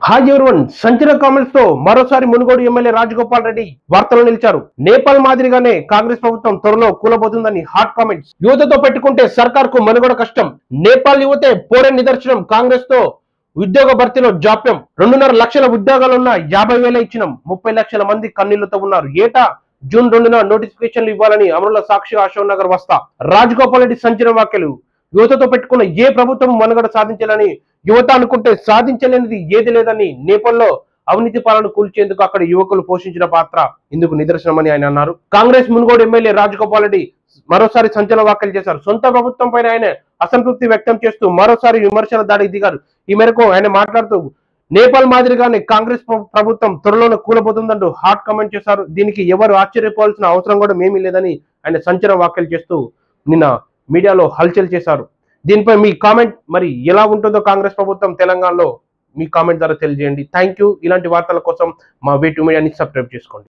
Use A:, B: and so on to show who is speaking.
A: Hi everyone, సంచలన comments తో మరోసారి మునుగోడు ఎమ్మెల్యే రాజగోపాల్ రెడ్డి వార్తలు నిలిచారు. నేపాల్ మాదిరిగానే కాంగ్రెస్ ప్రభుత్వం త్వరలో కూలబోతుందని హాట్ కామెంట్స్. యువతతో పెట్టుకుంటే సర్కార్ కు మనుగడ కష్టం. నేపాల్ యువతే పోరే నిదర్శనం. కాంగ్రెస్ తో ఉద్యోగ భర్తీలో జాప్యం. 2.5 లక్షల ఉద్యోగాలున్న 50,000 ఇచ్చినాం. 30 లక్షల మంది కన్నీళ్లతో ఉన్నారు. ఏటా జూన్ 2న నోటిఫికేషన్లు ఇవ్వాలని అమరుల సాక్షి అశోక్ నగర్ వస్తా. రాజగోపాల్ రెడ్డి సంచలన వ్యాఖ్యలు. యువతతో పెట్టుకున్న ఏ ప్రభుత్వం మనుగడ సాధించాలని యువత అనుకుంటే సాధించలేనిది ఏది లేదని, నేపాల్లో అవినీతి పాలన కూల్చేందుకు అక్కడ యువకులు పోషించిన పాత్ర ఇందుకు నిదర్శనమని ఆయన అన్నారు. కాంగ్రెస్ మునుగోడు ఎమ్మెల్యే రాజగోపాల్ రెడ్డి మరోసారి సంచలన వ్యాఖ్యలు చేశారు. సొంత ప్రభుత్వం పైన ఆయన అసంతృప్తి వ్యక్తం చేస్తూ మరోసారి విమర్శల దాడికి దిగారు. ఈ మేరకు ఆయన మాట్లాడుతూ నేపాల్ మాదిరిగానే కాంగ్రెస్ ప్రభుత్వం త్వరలోనే కూలబోతుందంటూ హాట్ కామెంట్ చేశారు. దీనికి ఎవరు ఆశ్చర్యపోవాల్సిన అవసరం కూడా ఏమీ లేదని ఆయన సంచలన వ్యాఖ్యలు చేస్తూ నిన్న మీడియాలో హల్చల్ చేశారు. దీనిపై మీ కామెంట్ మరి ఎలా ఉంటుందో కాంగ్రెస్ ప్రభుత్వం తెలంగాణలో మీ కామెంట్ ద్వారా తెలియజేయండి. Thank you. ఇలాంటి వార్తల కోసం మా వే2 మీడియాని సబ్స్క్రైబ్ చేసుకోండి.